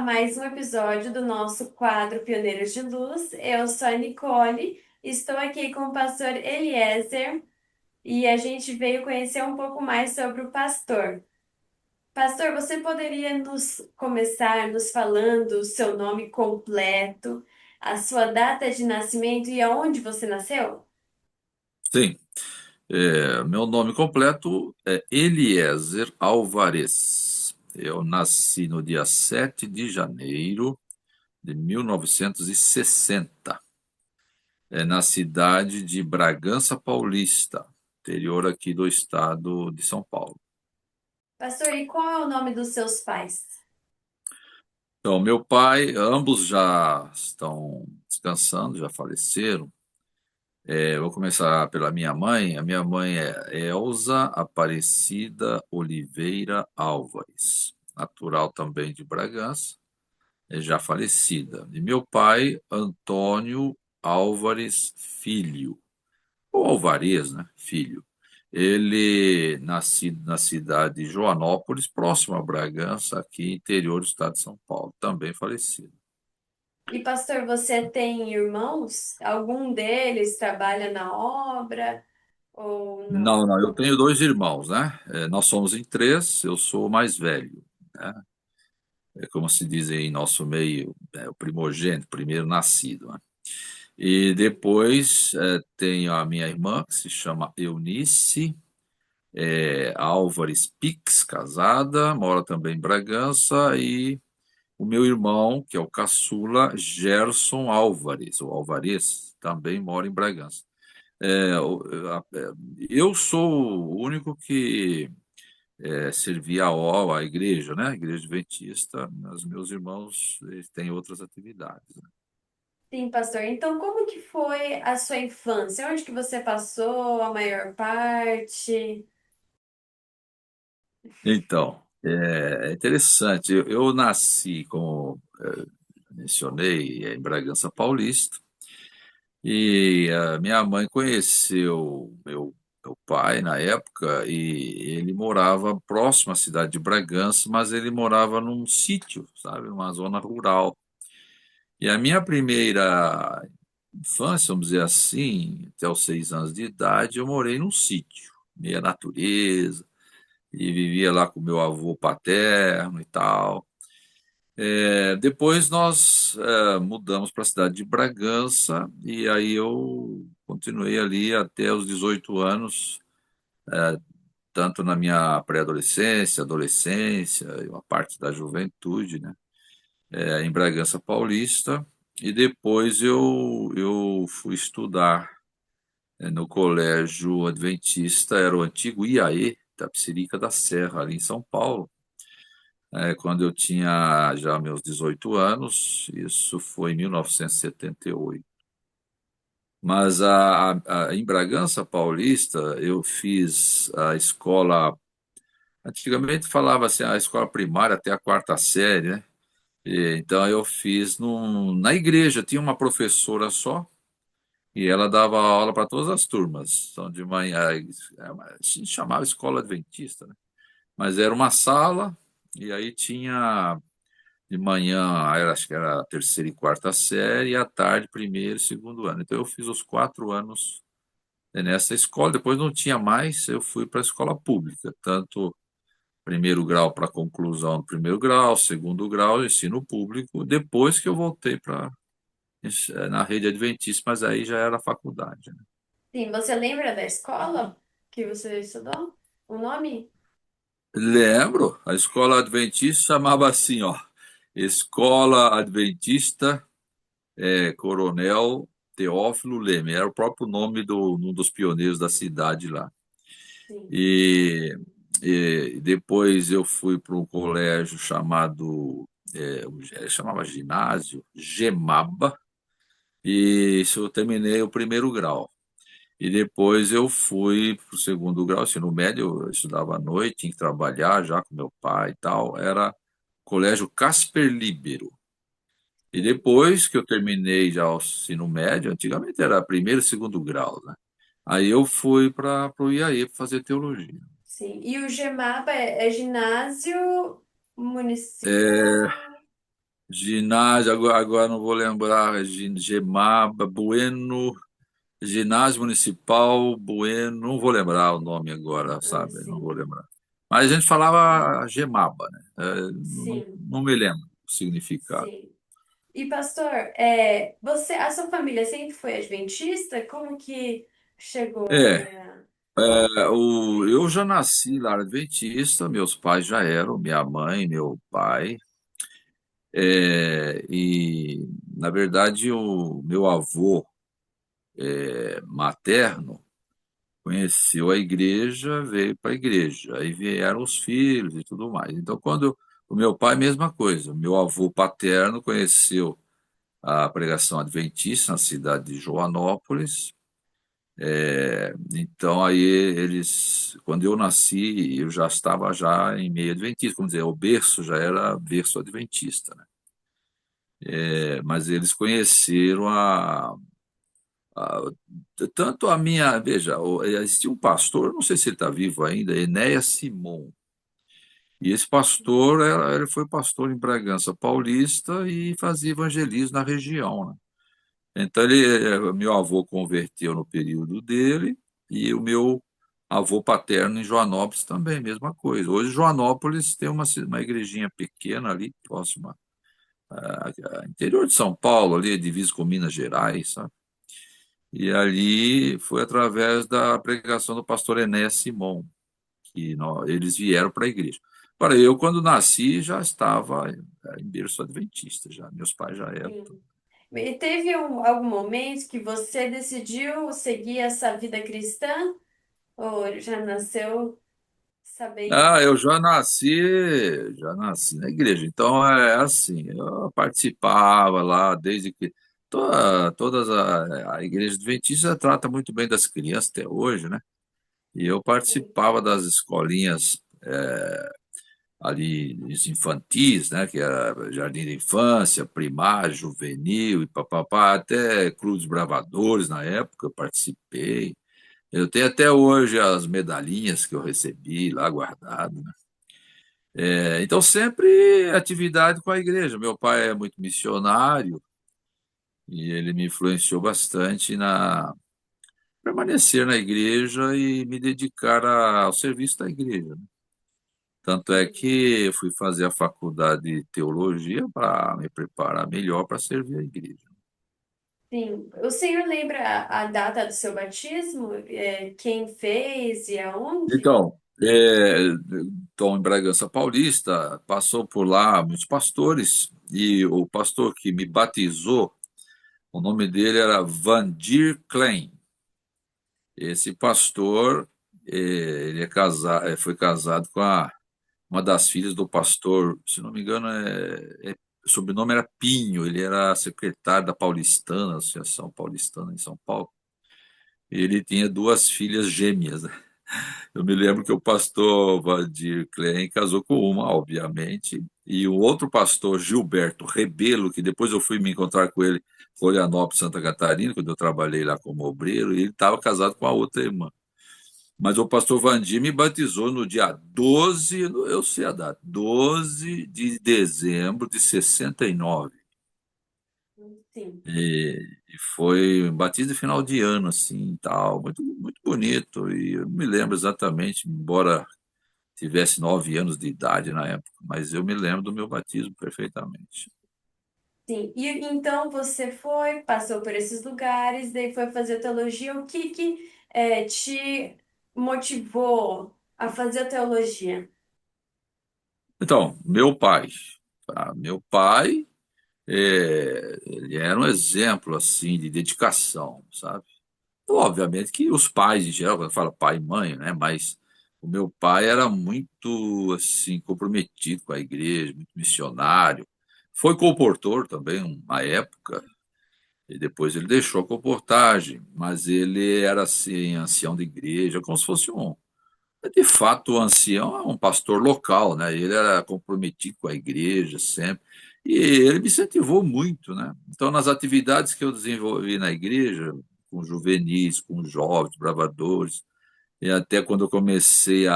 mais um episódio do nosso quadro Pioneiros de Luz. Eu sou a Nicole, estou aqui com o pastor Eliezer e a gente veio conhecer um pouco mais sobre o pastor. Pastor, você poderia nos começar nos falando o seu nome completo, a sua data de nascimento e aonde você nasceu? Sim, meu nome completo é Eliezer Alvarez. Eu nasci no dia 7 de janeiro de 1960, na cidade de Bragança Paulista, interior aqui do estado de São Paulo. Pastor, e qual é o nome dos seus pais? Então, meu pai, ambos já estão descansando, já faleceram. Vou começar pela minha mãe. A minha mãe é Elza Aparecida Oliveira Álvares, natural também de Bragança, já falecida. E meu pai, Antônio Álvares Filho, ou Alvarez, né? Filho. Ele nascido na cidade de Joanópolis, próximo a Bragança, aqui interior do estado de São Paulo, também falecido. E pastor, você tem irmãos? Algum deles trabalha na obra ou não? Não, não, eu tenho dois irmãos, né? Nós somos em três, eu sou o mais velho, né? É como se diz em nosso meio, o primogênito, primeiro nascido, né? E depois tenho a minha irmã, que se chama Eunice Álvares Pix, casada, mora também em Bragança, e o meu irmão, que é o caçula, Gerson Álvares, ou Alvarez, também mora em Bragança. Eu sou o único que servia a igreja, né? A igreja adventista, mas meus irmãos eles têm outras atividades, né? Sim, pastor. Então, como que foi a sua infância? Onde que você passou a maior parte? Então, é interessante. Eu nasci, como mencionei, em Bragança Paulista, e a minha mãe conheceu meu pai na época, e ele morava próximo à cidade de Bragança, mas ele morava num sítio, sabe, numa zona rural. E a minha primeira infância, vamos dizer assim, até os 6 anos de idade, eu morei num sítio, meia natureza, e vivia lá com meu avô paterno e tal. Depois nós mudamos para a cidade de Bragança, e aí eu continuei ali até os 18 anos, tanto na minha pré-adolescência, adolescência, e uma parte da juventude, né? Em Bragança Paulista, e depois eu fui estudar no Colégio Adventista, era o antigo IAE, Tapicerica da Serra, ali em São Paulo, quando eu tinha já meus 18 anos, isso foi em 1978. Mas em Bragança Paulista eu fiz a escola, antigamente falava assim, a escola primária até a quarta série, né? Então eu fiz na igreja, tinha uma professora só, e ela dava aula para todas as turmas. Então de manhã, a gente chamava escola adventista, né? Mas era uma sala, e aí tinha de manhã, acho que era a terceira e quarta série, e à tarde, primeiro e segundo ano. Então eu fiz os 4 anos nessa escola, depois não tinha mais, eu fui para a escola pública, tanto primeiro grau para conclusão do primeiro grau, segundo grau, ensino público, depois que eu voltei para na rede adventista, mas aí já era faculdade, né? Sim, você lembra da escola que você estudou? O nome? Lembro, a escola adventista chamava assim, ó, Escola Adventista Coronel Teófilo Leme, era o próprio nome um dos pioneiros da cidade lá. Sim. E, e depois eu fui para um colégio chamado, chamava ginásio, Gemaba, e isso eu terminei o primeiro grau. E depois eu fui para o segundo grau, ensino médio, eu estudava à noite, tinha que trabalhar já com meu pai e tal, era Colégio Casper Líbero. E Sim. depois que eu terminei já o ensino médio, antigamente era primeiro e segundo grau, né? Aí eu fui para o IAE para fazer teologia. Sim. E o GEMAPA é ginásio municipal? ginásio, agora não vou lembrar, Gemaba, Bueno, Ginásio Municipal, Bueno, não vou lembrar o nome agora, Ah, sabe? Não vou sim, lembrar. Mas a gente falava Gemaba, né? Não, sim, não me lembro o significado. sim. E pastor, a sua família sempre foi adventista? Como que chegou É, aí a... eu já nasci lá adventista, meus pais já eram, minha mãe, meu pai, e na verdade o meu avô materno conheceu a igreja, veio para a igreja, aí vieram os filhos e tudo mais. Então, quando o meu pai, mesma coisa, meu avô paterno conheceu a pregação adventista na cidade de Joanópolis. Então aí eles, quando eu nasci, eu já estava já em meio adventista, vamos dizer, o berço já era berço adventista, né? Mas eles conheceram a- tanto a minha, veja, existia um pastor, não sei se ele está vivo ainda, Enéas Simon. E esse pastor, ele foi pastor em Bragança Paulista e fazia evangelismo na região, né? Então, meu avô converteu no período dele e o meu avô paterno em Joanópolis também, mesma coisa. Hoje, Joanópolis tem uma igrejinha pequena ali, próxima, interior de São Paulo, ali, divisa com Minas Gerais, sabe? E ali foi através da pregação do pastor Enéas Simon que eles vieram para a igreja. Para eu, quando nasci, já estava em berço adventista, já. Meus pais já eram. Sim. E teve algum momento que você decidiu seguir essa vida cristã? Ou já nasceu sabendo? Ah, eu já nasci na igreja. Então é assim, eu participava lá desde que todas a igreja adventista trata muito bem das crianças até hoje, né? E eu Sim. participava das escolinhas ali os infantis, né, que era jardim de infância, primário, juvenil e papapá, até Clube dos Bravadores na época eu participei. Eu tenho até hoje as medalhinhas que eu recebi lá guardado, né? Então sempre atividade com a igreja. Meu pai é muito missionário e ele me influenciou bastante na permanecer na igreja e me dedicar ao serviço da igreja, né? Tanto é que eu fui fazer a faculdade de teologia para me preparar melhor para servir a igreja. Sim. O senhor lembra a data do seu batismo? Quem fez e aonde? Então, Tom em Bragança Paulista, passou por lá muitos pastores, e o pastor que me batizou, o nome dele era Vandir Klein. Esse pastor, ele foi casado com uma das filhas do pastor, se não me engano, o sobrenome era Pinho, ele era secretário da Paulistana, Associação Paulistana em São Paulo. Ele tinha duas filhas gêmeas, né? Eu me lembro que o pastor Valdir Klein casou com uma, obviamente, e o outro pastor, Gilberto Rebelo, que depois eu fui me encontrar com ele em Florianópolis, Santa Catarina, quando eu trabalhei lá como obreiro, e ele estava casado com a outra irmã. Mas o pastor Vandir me batizou no dia 12, eu sei a data, 12 de dezembro de 69. Sim. E foi um batismo de final de ano, assim, tal, muito, muito bonito. E eu me lembro exatamente, embora tivesse 9 anos de idade na época, mas eu me lembro do meu batismo perfeitamente. Sim. E então você foi, passou por esses lugares, daí foi fazer teologia. O que te motivou a fazer teologia? Então, meu pai, tá? Meu pai, ele era um exemplo, assim, de dedicação, sabe? Obviamente que os pais, em geral, quando fala pai e mãe, né? Mas o meu pai era muito, assim, comprometido com a igreja, muito missionário. Foi comportor também, uma época, e depois ele deixou a comportagem, mas ele era, assim, ancião de igreja, como se fosse de fato, o ancião é um pastor local, né? Ele era comprometido com a igreja sempre. E ele me incentivou muito, né? Então, nas atividades que eu desenvolvi na igreja, com juvenis, com jovens, bravadores, e até quando eu comecei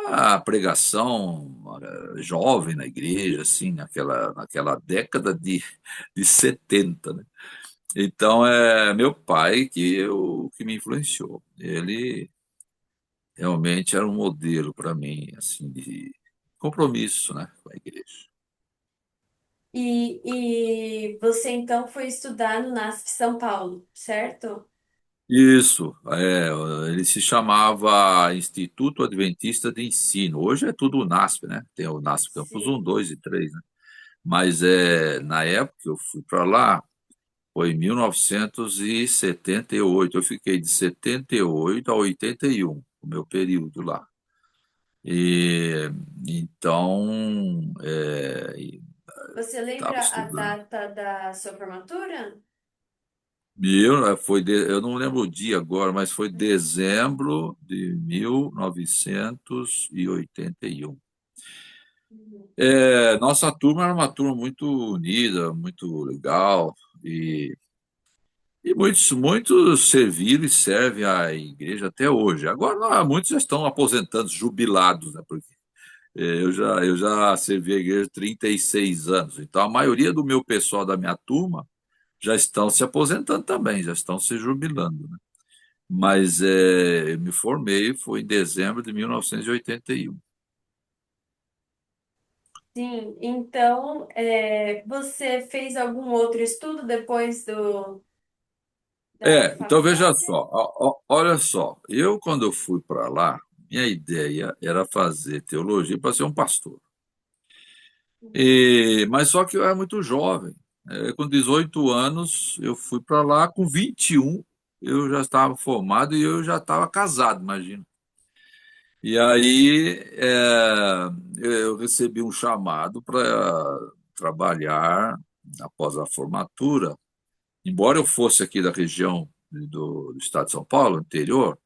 uma pregação jovem na igreja, assim, naquela década de 70, né? Então, é meu pai que me influenciou. Ele realmente era um modelo para mim, assim, de compromisso, né, com a igreja. E você então foi estudar no NASP São Paulo, certo? Isso, ele se chamava Instituto Adventista de Ensino. Hoje é tudo o NASP, né? Tem o NASP Campus um, Sim. 2 e 3, né? Mas na época que eu fui para lá, foi em 1978. Eu fiquei de 78 a 81, o meu período lá. E então Você estava lembra a estudando. data da sua formatura? Eu não lembro o dia agora, mas foi Uhum. dezembro de 1981. Uhum. Nossa turma era uma turma muito unida, muito legal, e muitos serviram e servem à igreja até hoje. Agora, muitos já estão aposentados, jubilados, né? Porque eu já servi a igreja há 36 anos, então a maioria do meu pessoal da minha turma já estão se aposentando também, já estão se jubilando, né? Mas eu me formei, foi em dezembro de 1981. Sim, então você fez algum outro estudo depois da Então veja faculdade? só, olha só, eu quando eu fui para lá, minha ideia era fazer teologia para ser um pastor. Uhum. Mas só que eu era muito jovem. Com 18 anos, eu fui para lá, com 21 eu já estava formado e eu já estava casado, imagina. E aí eu recebi um chamado para trabalhar após a formatura. Embora eu fosse aqui da região do estado de São Paulo, interior,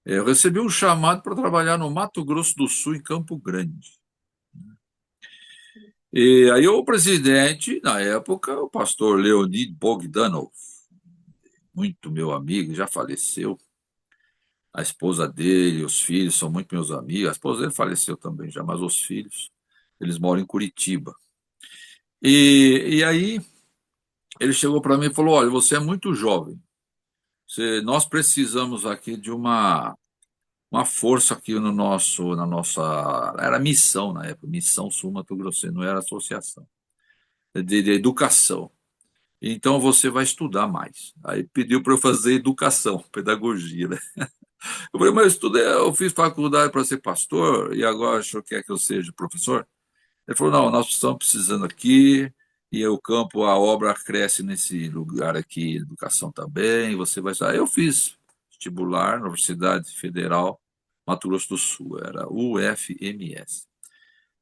eu recebi um chamado para trabalhar no Mato Grosso do Sul, em Campo Grande. E aí o presidente, na época, o pastor Leonid Bogdanov, muito meu amigo, já faleceu. A esposa dele, os filhos são muito meus amigos. A esposa dele faleceu também já, mas os filhos, eles moram em Curitiba. E aí ele chegou para mim e falou: Olha, você é muito jovem. Nós precisamos aqui de uma força aqui no na nossa, era missão na época, Missão Sul Mato Grosso, não era associação, de educação. Então você vai estudar mais. Aí pediu para eu fazer educação, pedagogia, né? Eu falei, mas eu fiz faculdade para ser pastor e agora o senhor quer que eu seja professor? Ele falou, não, nós estamos precisando aqui e o campo, a obra cresce nesse lugar aqui, educação também, você vai... Aí eu fiz vestibular na Universidade Federal Mato Grosso do Sul, era UFMS.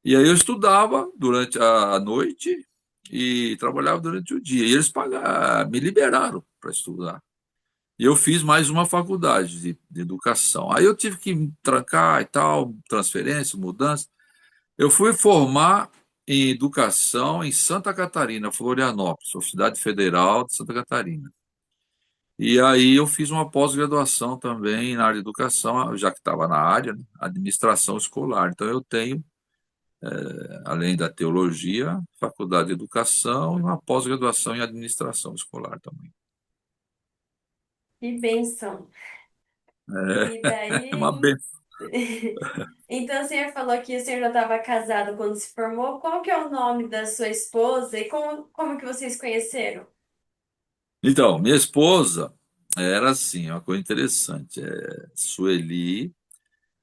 E aí eu estudava durante a noite e trabalhava durante o dia. E eles me liberaram para estudar. E eu fiz mais uma faculdade de educação. Aí eu tive que me trancar e tal, transferência, mudança. Eu fui formar em educação em Santa Catarina, Florianópolis, Universidade Federal de Santa Catarina. E aí eu fiz uma pós-graduação também na área de educação, já que estava na área, né, administração escolar. Então eu tenho, além da teologia, faculdade de educação e uma pós-graduação em administração escolar também. Que bênção. E É uma daí. benção. Então, o senhor falou que o senhor já estava casado quando se formou. Qual que é o nome da sua esposa e como que vocês conheceram? Então, minha esposa era assim, uma coisa interessante. Sueli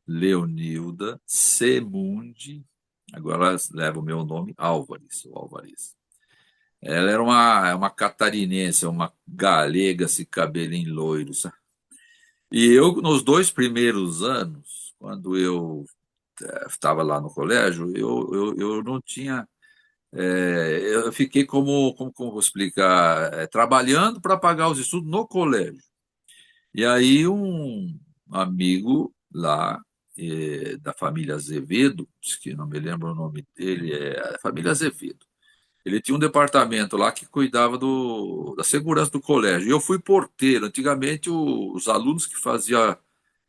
Leonilda Semundi, agora ela leva o meu nome, Álvares, o Álvares. Ela era uma catarinense, uma galega, esse cabelinho loiro, sabe? E eu, nos 2 primeiros anos, quando eu estava lá no colégio, eu não tinha. Eu fiquei como vou explicar, trabalhando para pagar os estudos no colégio. E aí um amigo lá da família Azevedo, que não me lembro o nome dele, é a família Azevedo. Ele tinha um departamento lá que cuidava da segurança do colégio. E eu fui porteiro. Antigamente, os alunos que faziam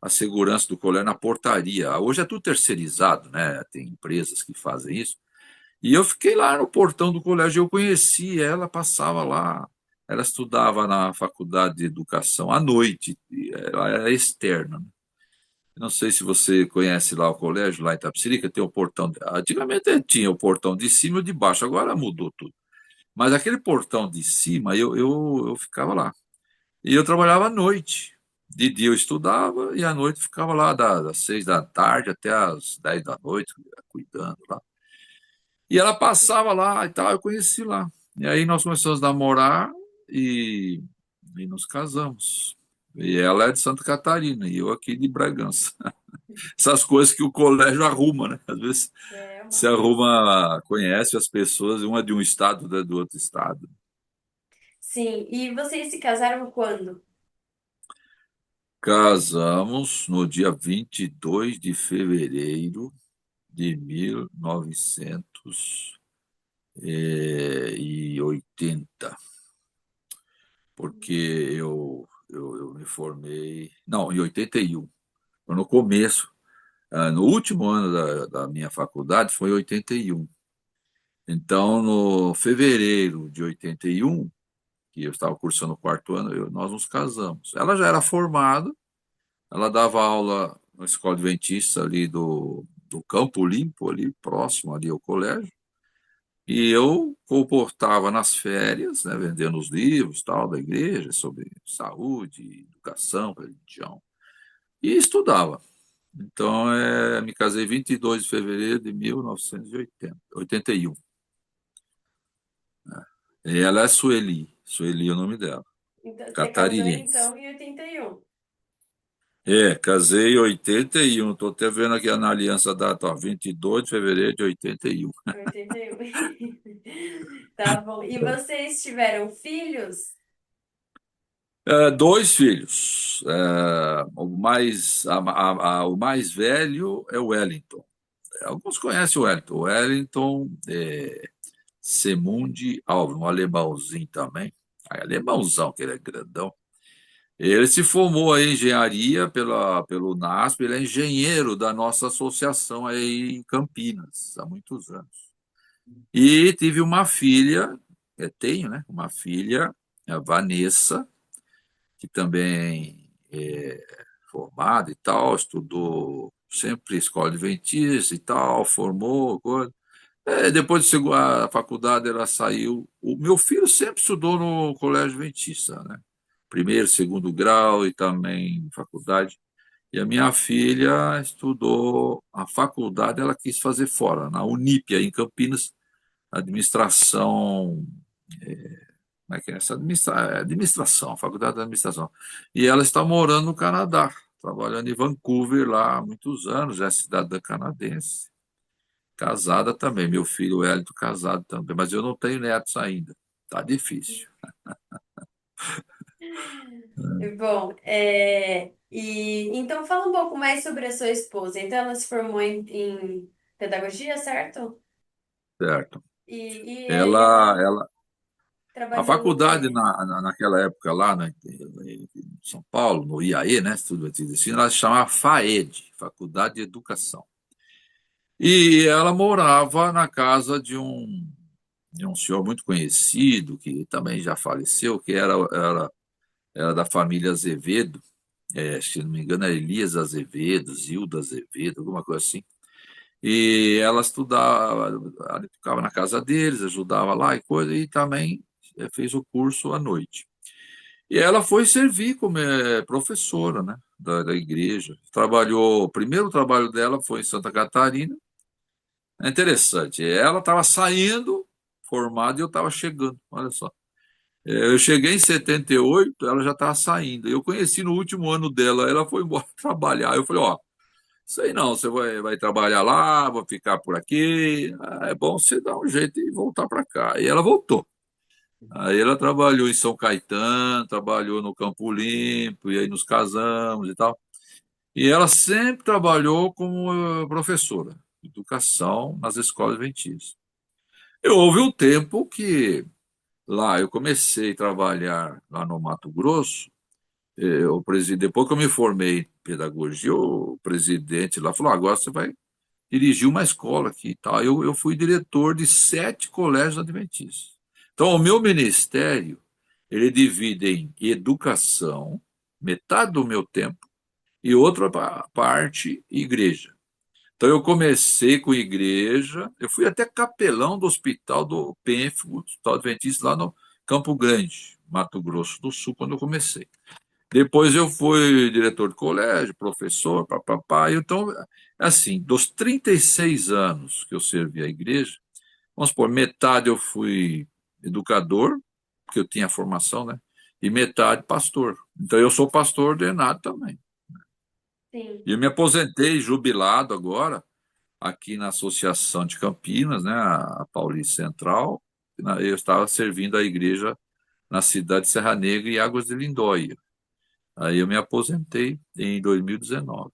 a segurança do colégio na portaria. Hoje é tudo terceirizado, né? Tem empresas que fazem isso. E eu fiquei lá no portão do colégio, eu conheci ela, passava lá. Ela estudava na faculdade de educação à noite, ela era externa, né? Não sei se você conhece lá o colégio, lá em Itapecerica, tem o portão. Antigamente tinha o portão de cima e o de baixo, agora mudou tudo. Mas aquele portão de cima, eu ficava lá. E eu trabalhava à noite. De dia eu estudava e à noite ficava lá das 6 da tarde até as 10 da noite, cuidando lá. E ela passava lá e tal, eu conheci lá. E aí nós começamos a namorar e, e nos casamos. E ela é de Santa Catarina e eu aqui de Bragança. Essas coisas que o colégio arruma, né? Às vezes É uma se benção. arruma, conhece as pessoas, uma de um estado, outra do outro estado. Sim, e vocês se casaram quando? Casamos no dia 22 de fevereiro de 1980, porque eu me formei. Não, em 81. Foi no começo, no último ano da minha faculdade, foi em 81. Então, no fevereiro de 81, que eu estava cursando o quarto ano, nós nos casamos. Ela já era formada, ela dava aula na escola adventista ali do Campo Limpo, ali próximo ali ao colégio, e eu comportava nas férias, né, vendendo os livros tal da igreja sobre saúde, educação, religião, e estudava. Então, me casei 22 de fevereiro de 1980, 81. E ela é Sueli é o nome dela, Então, você casou catarinense. então em 81. Casei em 81. Estou até vendo aqui na aliança a data, ó, 22 de fevereiro de 81. 81. Tá bom. E vocês tiveram filhos? Dois filhos. O mais velho é o Wellington. Alguns conhecem o Wellington. O Wellington Semundi Alves, um alemãozinho também. Alemãozão, que ele é grandão. Ele se formou aí em engenharia pelo NASP, ele é engenheiro da nossa associação aí em Campinas, há muitos anos. E tive uma filha, tenho, né? Uma filha, a Vanessa, que também é formada e tal, estudou sempre escola adventista e tal, formou. Coisa. Depois a faculdade ela saiu. O meu filho sempre estudou no colégio adventista, né? Primeiro, segundo grau e também faculdade. E a minha filha estudou a faculdade, ela quis fazer fora, na Unip, aí em Campinas, administração. Como é que é essa administração, faculdade de administração. E ela está morando no Canadá, trabalhando em Vancouver lá há muitos anos, é cidadã canadense. Casada também, meu filho Hélito casado também, mas eu não tenho netos ainda. Tá difícil. Bom, e então fala um pouco mais sobre a sua esposa. Então ela se formou em pedagogia, certo? Certo. E ele Ela, tá ela, a trabalhando no faculdade quê? naquela época lá, né, em São Paulo, no IAE, né, Estudo de Ensino, ela se chamava FAED, Faculdade de Educação. E ela morava na casa de um senhor muito conhecido, que também já faleceu, que era da família Azevedo, se não me engano, era Elias Azevedo, Zilda Azevedo, alguma coisa assim. E ela estudava, ela ficava na casa deles, ajudava lá e coisa, e também fez o curso à noite. E ela foi servir como professora, né, da igreja. Trabalhou, o primeiro trabalho dela foi em Santa Catarina. É interessante, ela estava saindo formada e eu estava chegando, olha só. Eu cheguei em 78, ela já estava saindo. Eu conheci no último ano dela, ela foi embora trabalhar. Eu falei, ó, sei não, você vai trabalhar lá, vou ficar por aqui. É bom você dar um jeito e voltar para cá. E ela voltou. Aí ela trabalhou em São Caetano, trabalhou no Campo Limpo, e aí nos casamos e tal. E ela sempre trabalhou como professora de educação nas escolas adventistas. Houve um tempo que lá eu comecei a trabalhar lá no Mato Grosso, depois que eu me formei em pedagogia, o presidente lá falou: agora você vai dirigir uma escola aqui e tal. Eu fui diretor de 7 colégios adventistas. Então, o meu ministério, ele divide em educação, metade do meu tempo, e outra parte, igreja. Então, eu comecei com igreja, eu fui até capelão do hospital do PENF, o Hospital Adventista, lá no Campo Grande, Mato Grosso do Sul, quando eu comecei. Depois eu fui diretor de colégio, professor, papapá. Então, assim, dos 36 anos que eu servi à igreja, vamos supor, metade eu fui educador, porque eu tinha formação, né? E metade pastor. Então, eu sou pastor ordenado também. Sim, E eu me aposentei jubilado agora, aqui na Associação de Campinas, né? A Paulista Central. Eu estava servindo a igreja na cidade de Serra Negra e Águas de Lindóia. Aí eu me aposentei em 2019.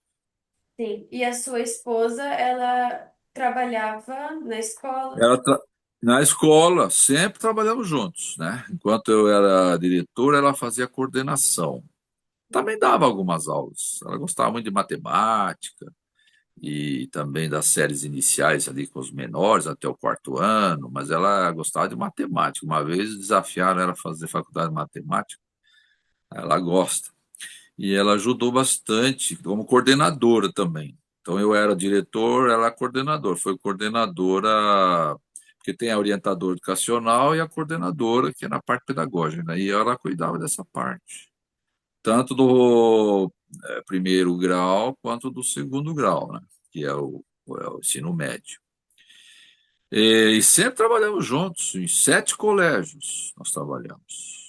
sim. E a sua esposa, ela trabalhava na escola? Ela tra- Na escola, sempre trabalhamos juntos, né? Enquanto eu era diretor, ela fazia coordenação. Também dava algumas aulas. Ela gostava muito de matemática e também das séries iniciais ali com os menores até o quarto ano, mas ela gostava de matemática. Uma vez desafiaram ela a fazer faculdade de matemática, ela gosta. E ela ajudou bastante como coordenadora também. Então eu era diretor, ela coordenadora. Foi coordenadora, porque tem a orientadora educacional e a coordenadora, que é na parte pedagógica, né? E ela cuidava dessa parte, tanto do primeiro grau quanto do segundo grau, né? Que é o ensino médio. E sempre trabalhamos juntos, em 7 colégios nós trabalhamos.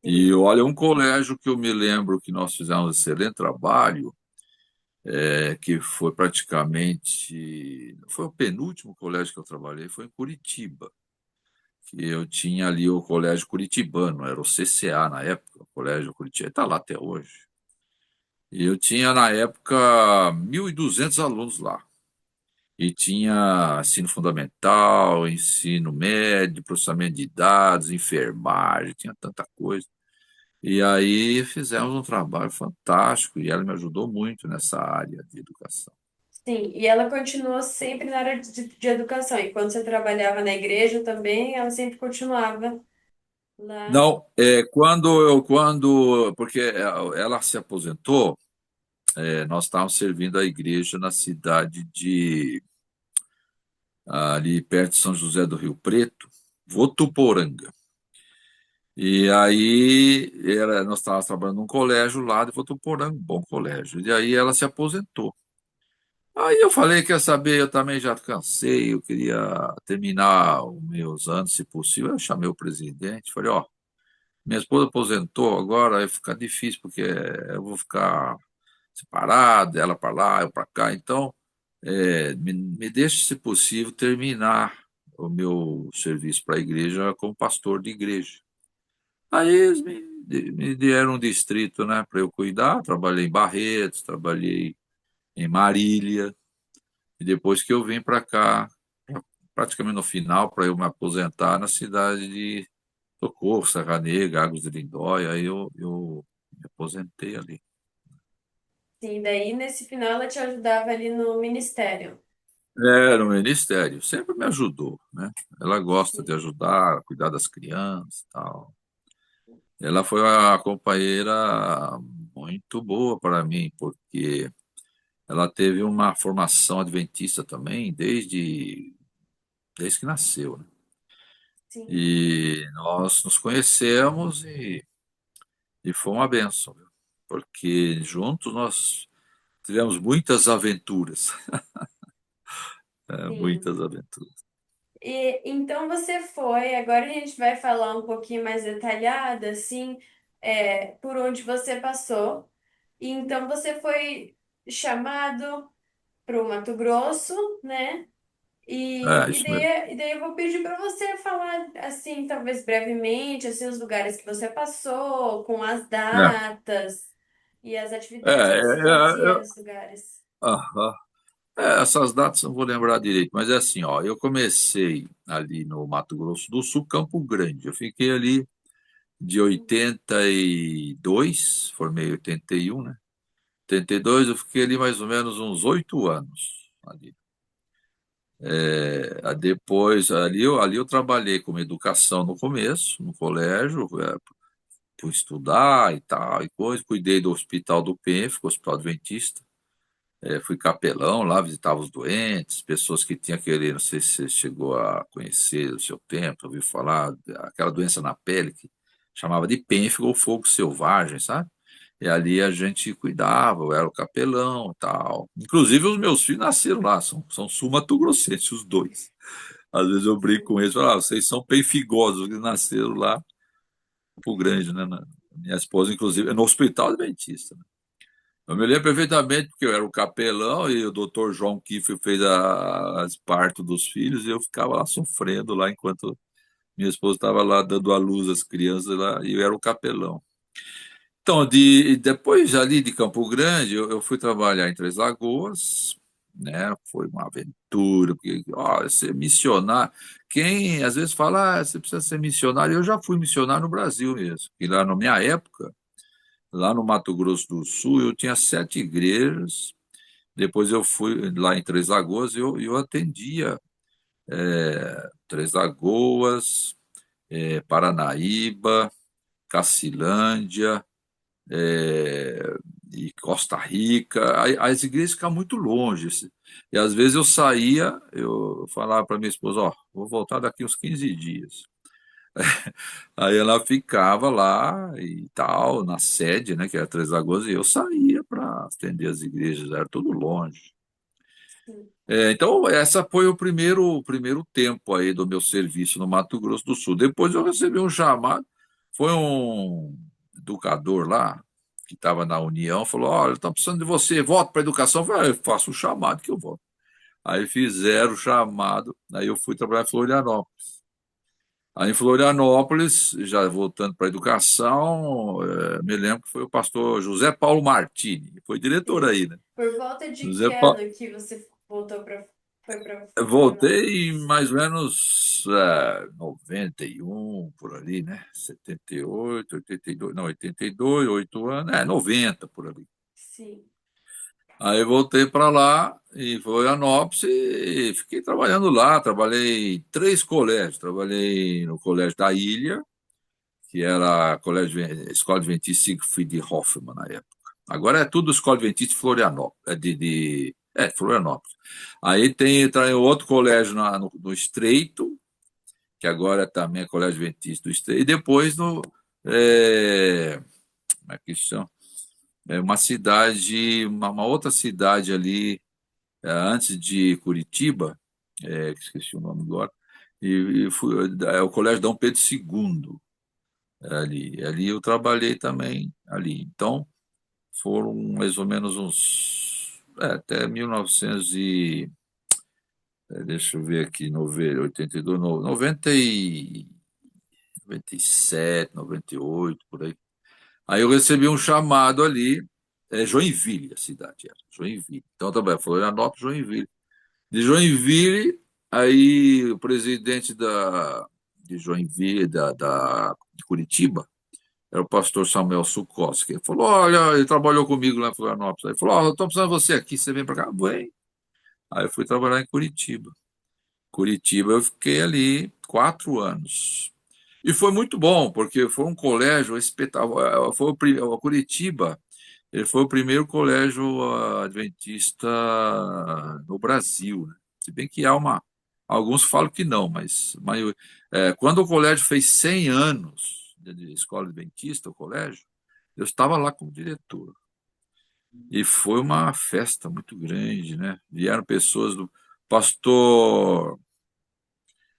E Sim, olha, um colégio que eu me lembro que nós fizemos um excelente trabalho, que foi praticamente, foi o penúltimo colégio que eu trabalhei, foi em Curitiba, que eu tinha ali o colégio curitibano, era o CCA na época, o colégio Curitiba, está lá até hoje. E eu tinha na época 1.200 alunos lá. E tinha ensino fundamental, ensino médio, processamento de dados, enfermagem, tinha tanta coisa. E aí fizemos um trabalho fantástico e ela me ajudou muito nessa área de educação. sim. E ela continuou sempre na área de educação. E quando você trabalhava na igreja também, ela sempre continuava lá. Não, porque ela se aposentou, nós estávamos servindo a igreja na cidade ali perto de São José do Rio Preto, Votuporanga. E aí nós estávamos trabalhando num colégio lá de Votuporanga, um bom colégio. E aí ela se aposentou. Aí eu falei, quer saber, eu também já cansei, eu queria terminar os meus anos, se possível. Eu chamei o presidente, falei, ó, minha esposa aposentou agora, vai ficar difícil, porque eu vou ficar separado, ela para lá, eu para cá. Então, me deixe, se possível, terminar o meu serviço para a igreja como pastor de igreja. Aí eles me deram um distrito, né, para eu cuidar. Trabalhei em Barretos, trabalhei em Marília, e depois que eu vim para cá, praticamente no final, para eu me aposentar na cidade de Socorro, Serra Negra, Águas de Lindóia, aí eu me aposentei ali. Sim, daí nesse final ela te ajudava ali no ministério. No ministério, sempre me ajudou, né? Ela gosta de Sim, ajudar, cuidar das crianças e tal. Ela foi uma companheira muito boa para mim, porque ela teve uma formação adventista também, desde que nasceu, né? sim. E nós nos conhecemos e foi uma bênção, viu? Porque juntos nós tivemos muitas aventuras, Sim. muitas aventuras. E então você foi, agora a gente vai falar um pouquinho mais detalhado, assim, por onde você passou. E então você foi chamado para o Mato Grosso, né? É, E isso mesmo. daí eu vou pedir para você falar, assim, talvez brevemente, assim, os lugares que você passou, com as É, datas e as é, atividades que você é, fazia é, nos lugares. aham. Essas datas eu não vou lembrar direito, mas é assim, ó, eu comecei ali no Mato Grosso do Sul, Campo Grande. Eu fiquei ali de 82, formei em 81, né? 82, eu fiquei ali mais ou menos uns 8 anos ali. Depois, ali eu trabalhei como educação no começo, no colégio, fui estudar e tal, e coisa, cuidei do Hospital do Pênfico, Hospital Adventista. Fui capelão lá, visitava os doentes, pessoas que tinham aquele, não sei se você chegou a conhecer no seu tempo, ouviu falar, aquela doença na pele que chamava de pênfigo ou fogo selvagem, sabe? E ali a gente cuidava, eu era o capelão e tal. Inclusive os meus filhos nasceram lá, são sul-mato-grossenses, os dois. Às vezes eu brinco com eles, falo, vocês são penfigosos, que nasceram lá, Campo Grande, né? Minha esposa, inclusive, é no Hospital Adventista. Eu me lembro perfeitamente porque eu era o capelão e o doutor João Kiefer fez as partos dos filhos e eu ficava lá sofrendo lá enquanto minha esposa estava lá dando à luz às crianças lá e eu era o capelão. Então, depois ali de Campo Grande, eu fui trabalhar em Três Lagoas, né? Foi uma aventura, porque, ó, ser missionário. Quem às vezes fala, você precisa ser missionário, eu já fui missionário no Brasil mesmo. E lá na minha época, lá no Mato Grosso do Sul, eu tinha 7 igrejas. Depois eu fui lá em Três Lagoas e eu atendia Três Lagoas, Paranaíba, Cacilândia, é, e Costa Rica. As igrejas ficam muito longe. E às vezes eu saía, eu falava para minha esposa, ó, vou voltar daqui uns 15 dias. Aí ela ficava lá e tal, na sede, né, que era Três Lagoas, e eu saía para atender as igrejas, era tudo longe. Sim. Então, essa foi o primeiro tempo aí do meu serviço no Mato Grosso do Sul. Depois eu recebi um chamado, foi um educador lá, que estava na União, falou: olha, estão precisando de você, volta para a educação. Eu falei: eu faço o chamado que eu volto. Aí fizeram o chamado, aí eu fui trabalhar em Florianópolis. Aí em Florianópolis, já voltando para a educação, me lembro que foi o pastor José Paulo Martini, foi diretor Sim. aí, né? Por volta de José que Paulo. ano que você voltou para foi para Eu voltei em Florianópolis? mais ou menos 91, por ali, né? 78, 82, não, 82, 8 anos, 90 por ali. Sim. Aí eu voltei para lá e Florianópolis e fiquei trabalhando lá. Trabalhei em 3 colégios. Trabalhei no Colégio da Ilha, que era Escola Adventista Siegfried Hoffmann na época. Agora é tudo Escola Adventista de Florianópolis, Florianópolis. Aí tem outro colégio no Estreito, que agora também é Colégio Adventista do Estreito, e depois como é que chama? Uma cidade, uma outra cidade ali, antes de Curitiba, que esqueci o nome agora, é o Colégio Dom Pedro II, ali eu trabalhei também ali. Então, foram mais ou menos até 1900 deixa eu ver aqui, 82, 97, 98, por aí. Aí eu recebi um chamado ali, Joinville, a cidade era, Joinville. Então, também, Florianópolis, Joinville. De Joinville, aí o presidente de Joinville, de Curitiba, era o pastor Samuel Sukoski. Ele falou: olha, ele trabalhou comigo lá em Florianópolis. Aí ele falou: ó, eu estou precisando de você aqui, você vem para cá? Vem. Aí eu fui trabalhar em Curitiba. Curitiba eu fiquei ali 4 anos. E foi muito bom, porque foi um colégio espetacular. Curitiba, ele foi o primeiro colégio adventista no Brasil, né? Se bem que alguns falam que não, mas quando o colégio fez 100 anos de escola adventista, o colégio, eu estava lá como diretor. E foi uma festa muito grande, né? Vieram pessoas do pastor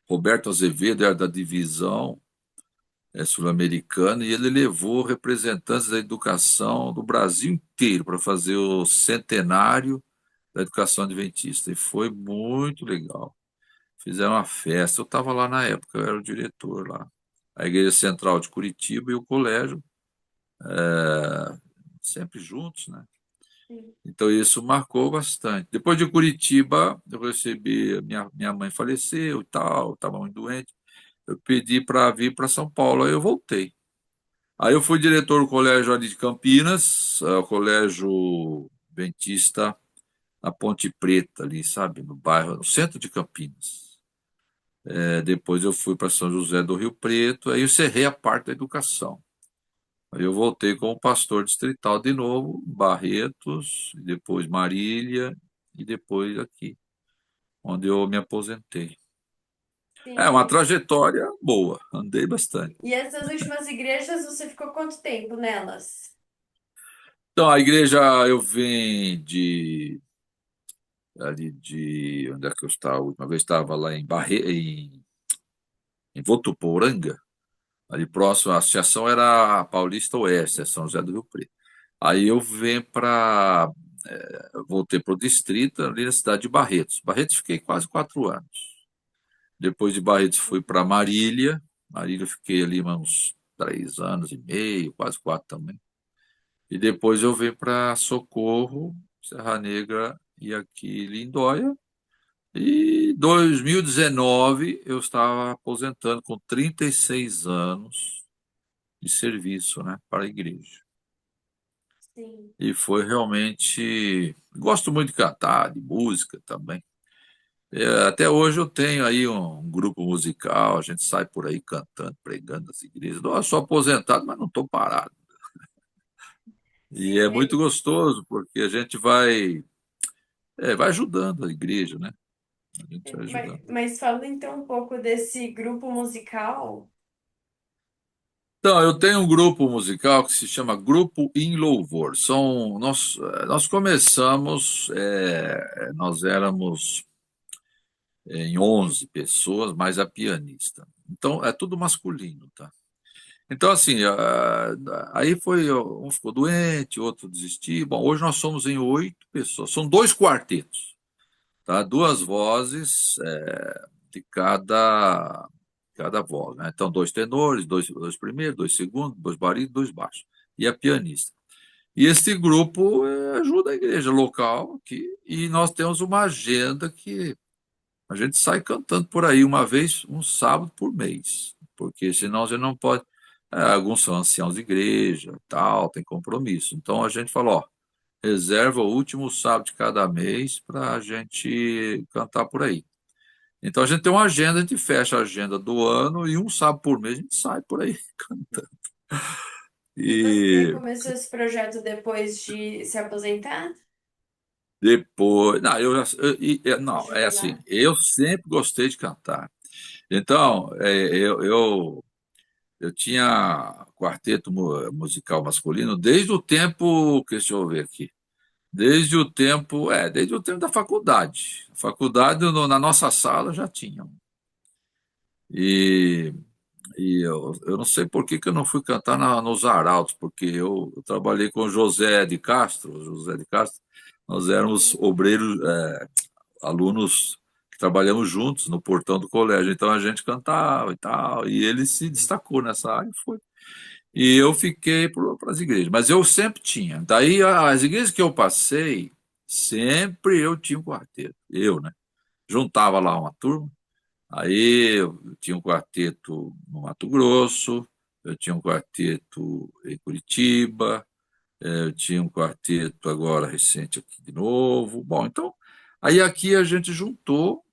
Roberto Azevedo, era da divisão sul-americana, e ele levou representantes da educação do Brasil inteiro para fazer o centenário da educação adventista. E foi muito legal. Fizeram uma festa. Eu estava lá na época, eu era o diretor lá. A Igreja Central de Curitiba e o colégio, sempre juntos, né? Sim. Então isso marcou bastante. Depois de Curitiba, eu recebi, minha mãe faleceu e tal, estava muito doente. Eu pedi para vir para São Paulo, aí eu voltei. Aí eu fui diretor do colégio ali de Campinas, o colégio Adventista na Ponte Preta, ali, sabe, no bairro, no centro de Campinas. Depois eu fui para São José do Rio Preto, aí eu encerrei a parte da educação. Aí eu voltei como pastor distrital de novo, Barretos, depois Marília e depois aqui, onde eu me aposentei. É uma Sim. trajetória boa, andei bastante. E essas últimas igrejas, você ficou quanto tempo nelas? Então, a igreja eu venho de ali de onde é que eu estava? A última vez estava lá em Votuporanga, ali próximo, a associação era a Paulista Oeste, é São José do Rio Preto. Aí eu venho para. Voltei para o distrito, ali na cidade de Barretos. Barretos fiquei quase 4 anos. Depois de Barretos fui para Marília. Marília eu fiquei ali uns 3 anos e meio, quase 4 também. E depois eu venho para Socorro, Serra Negra e aqui Lindóia. E 2019 eu estava aposentando com 36 anos de serviço, né, para a igreja. Sim. E foi realmente. Gosto muito de cantar, de música também. Até hoje eu tenho aí um grupo musical, a gente sai por aí cantando, pregando nas igrejas. Eu sou aposentado, mas não estou parado. E Sim, é muito gostoso, porque a gente vai ajudando a igreja, né? A gente vai ajudando. mas fala então um pouco desse grupo musical. Então, eu tenho um grupo musical que se chama Grupo em Louvor. Nós começamos, nós éramos em 11 pessoas, mais a pianista. Então, é tudo masculino, tá? Então, assim, aí foi, um ficou doente, outro desistiu. Bom, hoje nós somos em 8 pessoas. São dois quartetos, tá? Duas vozes de cada voz, né? Então, dois tenores, dois primeiros, dois segundos, dois barítonos, dois baixos. E a pianista. E esse grupo ajuda a igreja local aqui, e nós temos uma agenda que a gente sai cantando por aí uma vez, um sábado por mês, porque senão a gente não pode. Alguns são anciãos de igreja, tal, tem compromisso. Então a gente fala, ó, reserva o último sábado de cada mês para a gente cantar por aí. Então a gente tem uma agenda, a gente fecha a agenda do ano e um sábado por mês a gente sai por aí cantando. E você E começou esse projeto depois de se aposentar? depois, não, não, é assim, Jubilar? eu sempre gostei de cantar. Então, eu tinha quarteto musical masculino desde o tempo, deixa eu ver aqui, desde o tempo da faculdade. Faculdade, na nossa sala já tinha. E, eu não sei por que que eu não fui cantar nos Arautos, porque eu trabalhei com José de Castro. José de Castro, nós éramos obreiros, alunos que trabalhamos juntos no portão do colégio, então a gente cantava e tal, e ele se destacou nessa área e foi. E eu fiquei para as igrejas, mas eu sempre tinha. Daí as igrejas que eu passei, sempre eu tinha um quarteto. Eu, né? Juntava lá uma turma, aí eu tinha um quarteto no Mato Grosso, eu tinha um quarteto em Curitiba, eu tinha um quarteto agora recente aqui de novo. Bom, então, aí aqui a gente juntou,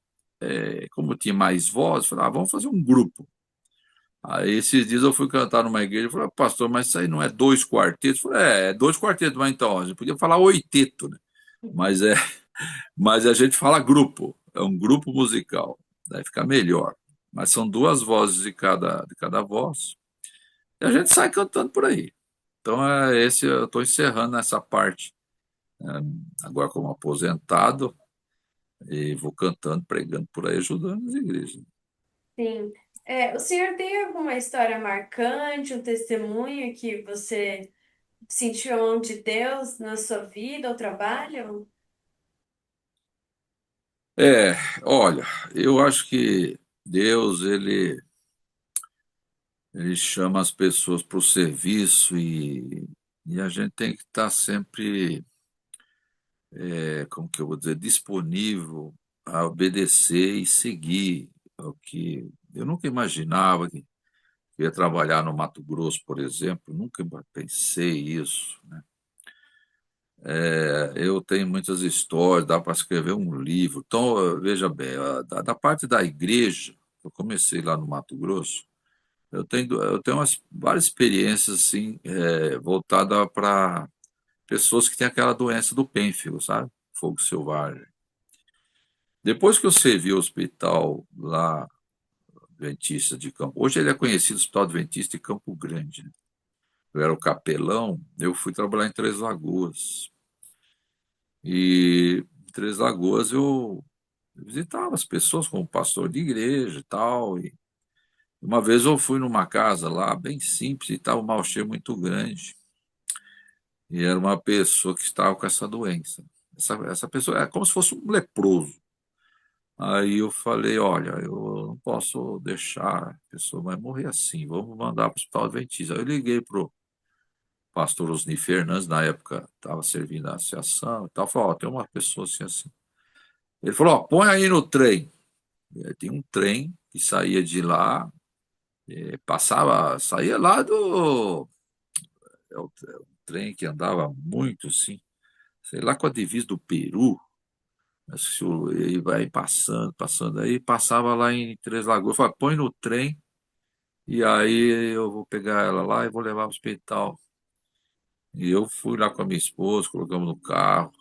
como tinha mais voz, falei, vamos fazer um grupo. Aí esses dias eu fui cantar numa igreja e falei, pastor, mas isso aí não é dois quartetos? Eu falei, é dois quartetos, mas então, a gente podia falar oiteto, né? Mas, mas a gente fala grupo, é um grupo musical, daí fica melhor. Mas são duas vozes de cada voz, e a gente sai cantando por aí. Então, eu estou encerrando essa parte, né, agora como aposentado, e vou cantando, pregando por aí, ajudando as igrejas. Sim. O senhor tem alguma história marcante, um testemunho que você sentiu a mão de Deus na sua vida ou trabalho? É, olha, eu acho que Deus, ele chama as pessoas para o serviço e a gente tem que estar sempre, como que eu vou dizer, disponível a obedecer e seguir o que eu nunca imaginava que Eu ia trabalhar no Mato Grosso, por exemplo, nunca pensei isso, né? Eu tenho muitas histórias, dá para escrever um livro. Então, veja bem, da parte da igreja, eu comecei lá no Mato Grosso, eu tenho várias experiências assim, voltadas para pessoas que têm aquela doença do pênfigo, sabe? Fogo selvagem. Depois que eu servi o hospital lá, Adventista de Campo, hoje ele é conhecido Hospital Adventista de Campo Grande, né? Eu era o capelão, eu fui trabalhar em Três Lagoas. E em Três Lagoas eu visitava as pessoas como pastor de igreja e tal. E uma vez eu fui numa casa lá, bem simples, e estava um mau cheiro muito grande. E era uma pessoa que estava com essa doença. Essa pessoa é como se fosse um leproso. Aí eu falei, olha, eu não posso deixar, a pessoa vai morrer assim, vamos mandar para o Hospital Adventista. Aí eu liguei para o pastor Osni Fernandes, na época estava servindo a associação e tal, falou, ó, tem uma pessoa assim, assim. Ele falou, ó, põe aí no trem. Tem um trem que saía de lá, saía lá do. É um trem que andava muito, assim, sei lá, com a divisa do Peru. Acho que ele vai passando, passando aí, passava lá em Três Lagoas. Falei, põe no trem e aí eu vou pegar ela lá e vou levar para o hospital. E eu fui lá com a minha esposa, colocamos no carro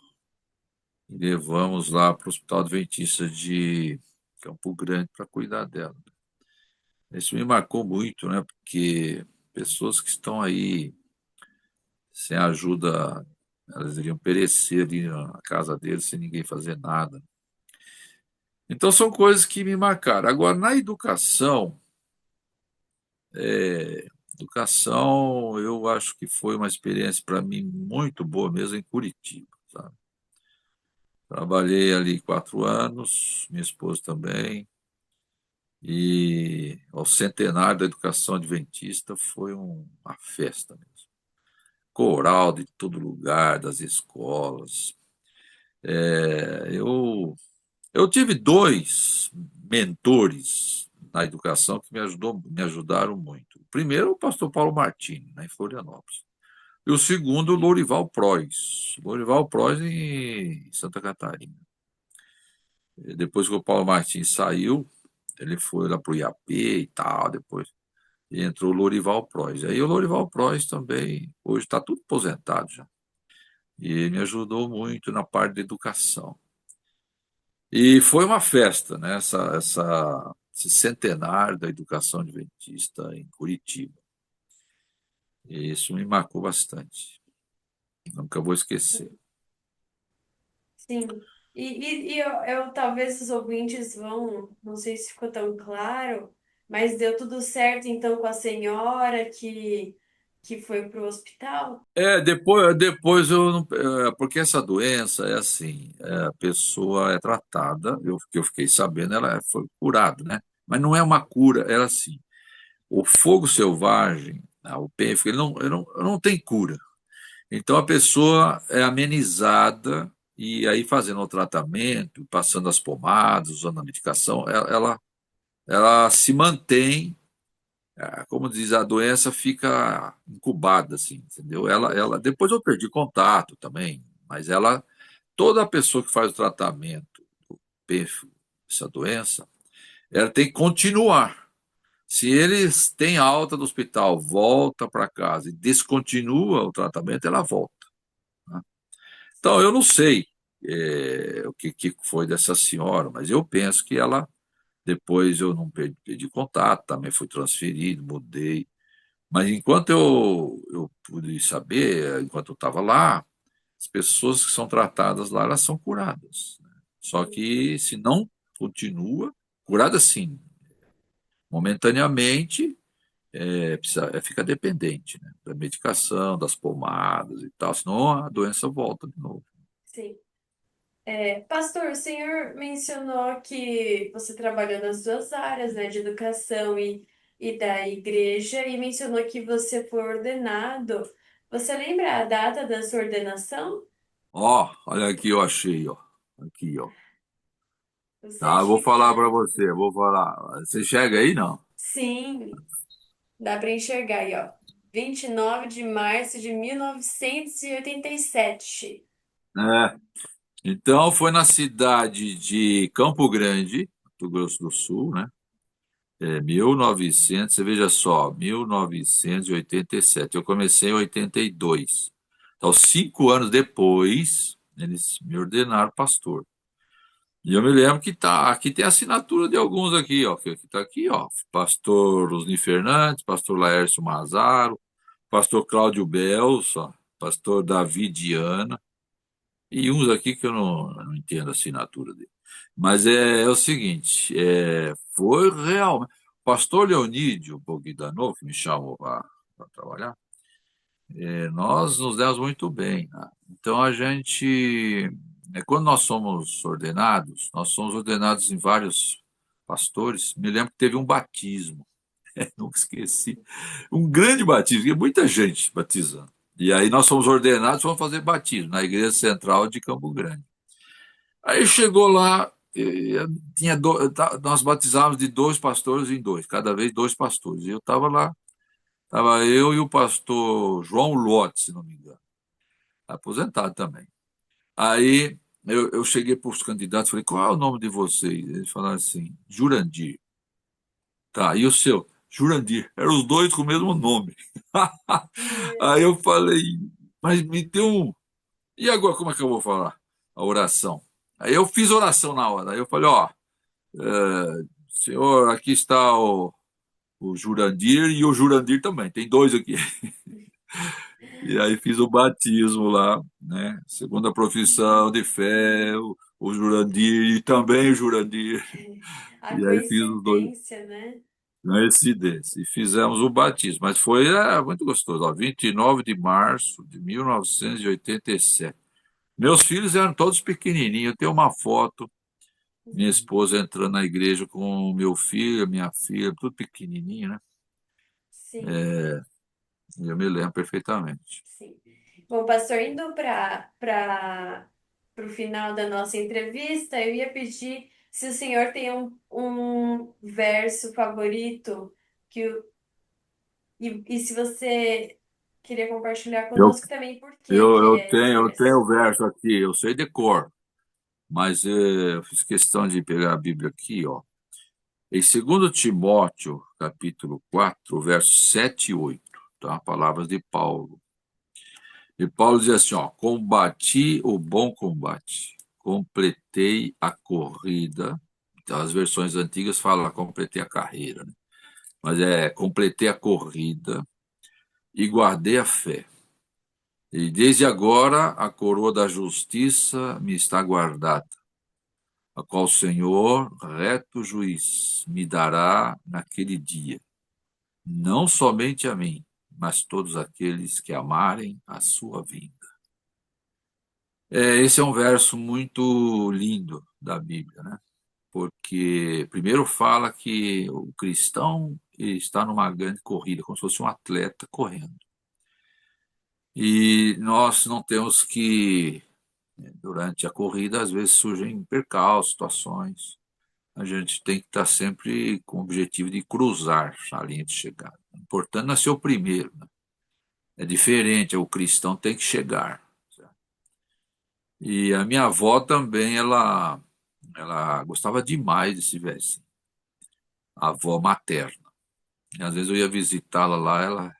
e levamos lá para o Hospital Adventista de Campo Grande para cuidar dela. Isso me marcou muito, né? Porque pessoas que estão aí sem ajuda, elas iriam perecer ali na casa deles sem ninguém fazer nada. Então são coisas que me marcaram. Agora, na educação, eu acho que foi uma experiência para mim muito boa mesmo em Curitiba, sabe? Trabalhei ali 4 anos, minha esposa também, e ao centenário da educação adventista foi uma festa mesmo. Coral de todo lugar, das escolas. Eu tive dois mentores na educação que me ajudaram muito. O primeiro, o pastor Paulo Martini, em Florianópolis. E o segundo, o Lorival Prois. Lorival Prois em Santa Catarina. E depois que o Paulo Martins saiu, ele foi lá para o IAP e tal, depois entrou o Lorival Prois. Aí o Lorival Prois também, hoje está tudo aposentado já. E ele me ajudou muito na parte de educação. E foi uma festa, né? Esse centenário da educação adventista em Curitiba. E isso me marcou bastante. Nunca vou esquecer. Sim. Talvez os ouvintes vão, não sei se ficou tão claro, mas deu tudo certo então com a senhora que foi para o hospital? Depois eu não. Porque essa doença é assim: a pessoa é tratada, que eu fiquei sabendo, ela foi curada, né? Mas não é uma cura, era assim: o fogo selvagem, o pênfigo, ele não tem cura. Então a pessoa é amenizada e aí fazendo o tratamento, passando as pomadas, usando a medicação, ela se mantém, como diz, a doença fica incubada, assim, entendeu? Depois eu perdi contato também, mas toda pessoa que faz o tratamento do pênfigo, essa doença, ela tem que continuar. Se eles têm alta do hospital, volta para casa e descontinua o tratamento, ela volta, né? Então, eu não sei o que foi dessa senhora, mas eu penso que ela, depois eu não perdi contato, também fui transferido, mudei. Mas enquanto eu pude saber, enquanto eu estava lá, as pessoas que são tratadas lá, elas são curadas, né? Só que se não continua, curada sim, momentaneamente, fica dependente, né, da medicação, das pomadas e tal, senão a doença volta de novo. Sim. Pastor, o senhor mencionou que você trabalhou nas duas áreas, né, de educação e da igreja, e mencionou que você foi ordenado. Você lembra a data da sua ordenação? Ó, olha aqui, eu achei, ó. Aqui, ó. O Tá, eu vou falar para certificado? você, eu vou falar. Você chega aí, não? Sim. Dá para enxergar aí, ó. 29 de março de 1987. É. Então foi na cidade de Campo Grande, Mato Grosso do Sul, né? 1900, você veja só, 1987. Eu comecei em 82. Então, 5 anos depois, eles me ordenaram pastor. E eu me lembro que aqui tem a assinatura de alguns aqui, ó, que tá aqui, ó, pastor Osni Fernandes, pastor Laércio Mazaro, pastor Cláudio Belsa, pastor Davi Diana, e uns aqui que eu não entendo a assinatura dele. Mas é o seguinte, foi real. O pastor Leonídio Bogdanov, que me chamou para trabalhar, nós nos demos muito bem, né? Então quando nós somos ordenados em vários pastores. Me lembro que teve um batismo, nunca esqueci, um grande batismo, e muita gente batizando. E aí nós fomos ordenados, vamos fazer batismo na Igreja Central de Campo Grande. Aí chegou lá, nós batizávamos de dois pastores em dois, cada vez dois pastores. E eu estava lá, estava eu e o pastor João Lote, se não me engano, aposentado também. Aí eu cheguei para os candidatos, falei, qual é o nome de vocês? Eles falaram assim, Jurandir. Tá, e o seu? Jurandir. Eram os dois com o mesmo nome. Aí eu falei, mas me deu um. E agora como é que eu vou falar? A oração. Aí eu fiz oração na hora. Aí eu falei, ó, senhor, aqui está o Jurandir e o Jurandir também. Tem dois aqui. E aí fiz o batismo lá, né? Segunda profissão de fé, o Jurandir e também o Jurandir. A E aí fiz os dois. coincidência, né? Coincidência. E fizemos o batismo. Mas foi muito gostoso. Ó, 29 de março de 1987. Meus filhos eram todos pequenininhos. Eu tenho uma foto, minha esposa entrando na igreja com o meu filho, minha filha, tudo pequenininho, né? Sim, E eu me lembro perfeitamente. sim. Bom, pastor, indo para o final da nossa entrevista, eu ia pedir se o senhor tem um verso favorito que, e se você queria compartilhar Eu, conosco também por que eu, que eu é esse tenho, eu tenho verso. o verso aqui, eu sei de cor, mas eu fiz questão de pegar a Bíblia aqui, ó. Em 2 Timóteo, capítulo 4, versos 7 e 8, tá? Palavras de Paulo. E Paulo diz assim, ó, combati o bom combate, completei a corrida. Então, as versões antigas falam completei a carreira, né? Mas completei a corrida e guardei a fé. E desde agora a coroa da justiça me está guardada, a qual o Senhor, reto juiz, me dará naquele dia, não somente a mim, mas todos aqueles que amarem a sua vinda. Esse é um verso muito lindo da Bíblia, né? Porque primeiro fala que o cristão está numa grande corrida, como se fosse um atleta correndo. E nós não temos que, durante a corrida, às vezes surgem percalços, situações. A gente tem que estar sempre com o objetivo de cruzar a linha de chegada. O importante não é ser o primeiro, né? É diferente, o cristão tem que chegar. E a minha avó também, ela gostava demais desse versinho, a avó materna. E às vezes eu ia visitá-la lá,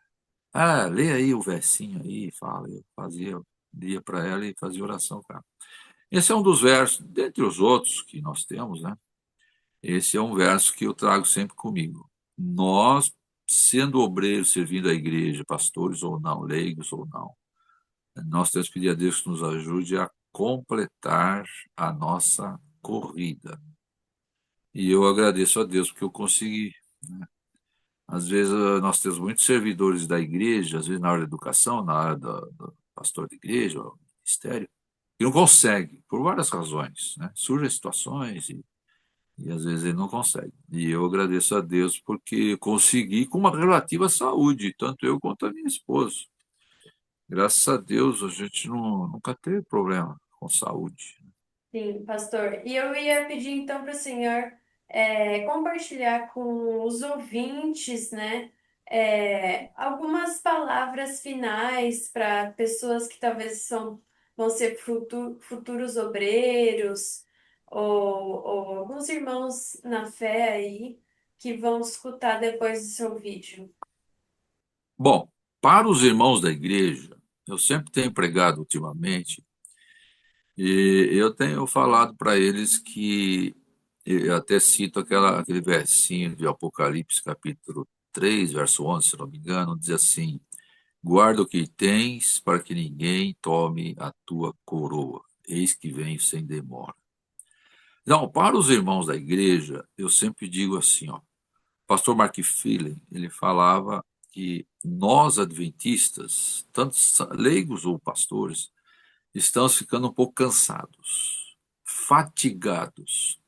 lê aí o versinho aí, fala, eu fazia, lia para ela e fazia oração para ela. Esse é um dos versos, dentre os outros que nós temos, né? Esse é um verso que eu trago sempre comigo. Nós, sendo obreiros, servindo a igreja, pastores ou não, leigos ou não, nós temos que pedir a Deus que nos ajude a completar a nossa corrida. E eu agradeço a Deus porque eu consegui. Às vezes nós temos muitos servidores da igreja, às vezes na área da educação, na área do pastor de igreja, ou ministério, que não consegue, por várias razões, né? Surgem situações e às vezes ele não consegue. E eu agradeço a Deus porque consegui com uma relativa saúde, tanto eu quanto a minha esposa. Graças a Deus a gente nunca teve problema com saúde. Sim, pastor. E eu ia pedir então para o senhor compartilhar com os ouvintes, né, algumas palavras finais para pessoas que talvez vão ser futuros obreiros ou alguns irmãos na fé aí que vão escutar depois do seu vídeo. Bom, para os irmãos da igreja, eu sempre tenho pregado ultimamente, e eu tenho falado para eles que, eu até cito aquele versinho de Apocalipse, capítulo 3, verso 11, se não me engano, diz assim: guarda o que tens para que ninguém tome a tua coroa. Eis que venho sem demora. Então, para os irmãos da igreja, eu sempre digo assim, ó, pastor Mark Philip, ele falava que nós adventistas, tanto leigos ou pastores, estamos ficando um pouco cansados, fatigados.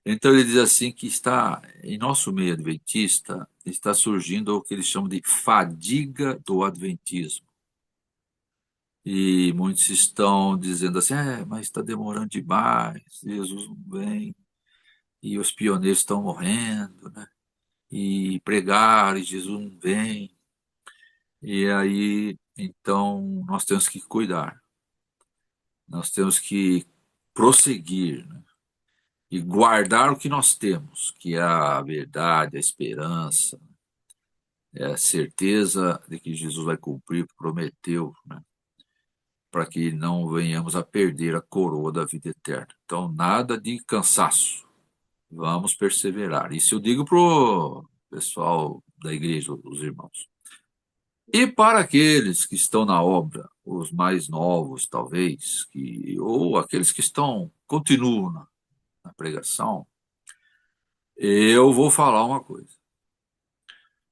Então ele diz assim que está em nosso meio adventista está surgindo o que eles chamam de fadiga do adventismo. E muitos estão dizendo assim, mas está demorando demais, Jesus não vem, e os pioneiros estão morrendo, né? E pregar, e Jesus não vem. E aí, então, nós temos que cuidar, nós temos que prosseguir, né? E guardar o que nós temos, que é a verdade, a esperança, é a certeza de que Jesus vai cumprir o que prometeu, né? Para que não venhamos a perder a coroa da vida eterna. Então, nada de cansaço, vamos perseverar. Isso eu digo para o pessoal da igreja, os irmãos. E para aqueles que estão na obra, os mais novos, talvez, ou aqueles que continuam na pregação, eu vou falar uma coisa.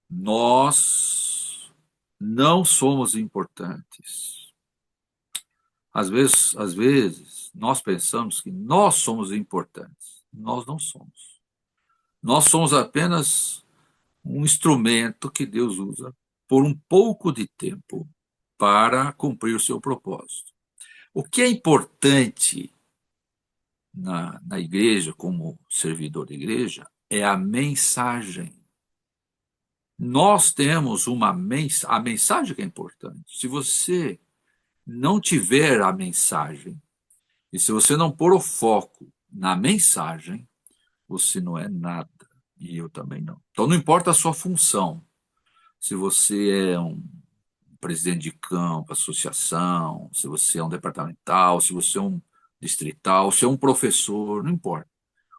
Nós não somos importantes. Às vezes, nós pensamos que nós somos importantes. Nós não somos. Nós somos apenas um instrumento que Deus usa por um pouco de tempo para cumprir o seu propósito. O que é importante na igreja, como servidor da igreja, é a mensagem. Nós temos a mensagem que é importante. Se você não tiver a mensagem, e se você não pôr o foco na mensagem, você não é nada. E eu também não. Então não importa a sua função. Se você é um presidente de campo, associação, se você é um departamental, se você é um distrital, se é um professor, não importa.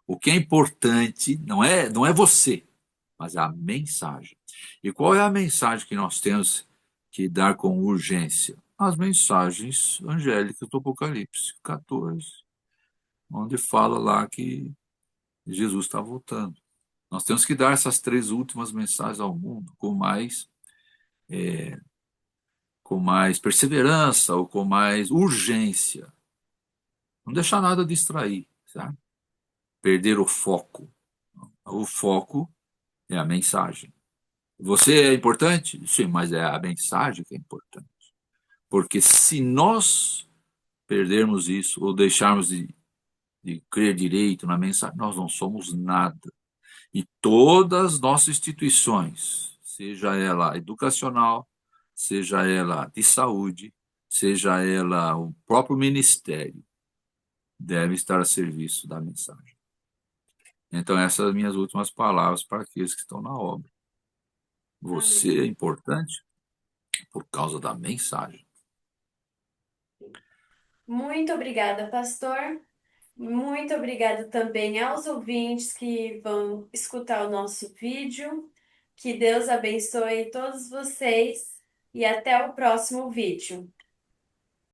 O que é importante não é você, mas é a mensagem. E qual é a mensagem que nós temos que dar com urgência? As mensagens angélicas do Apocalipse 14, onde fala lá que Jesus está voltando. Nós temos que dar essas três últimas mensagens ao mundo com mais perseverança ou com mais urgência. Não deixar nada distrair, sabe? Perder o foco. O foco é a mensagem. Você é importante? Sim, mas é a mensagem que é importante. Porque se nós perdermos isso ou deixarmos de crer direito na mensagem, nós não somos nada. E todas as nossas instituições, seja ela educacional, seja ela de saúde, seja ela o próprio ministério, deve estar a serviço da mensagem. Então, essas são as minhas últimas palavras para aqueles que estão na obra. Você Amém. é importante por causa da mensagem. Muito obrigada, pastor. Muito obrigada também aos ouvintes que vão escutar o nosso vídeo. Que Deus abençoe todos vocês e até o próximo vídeo.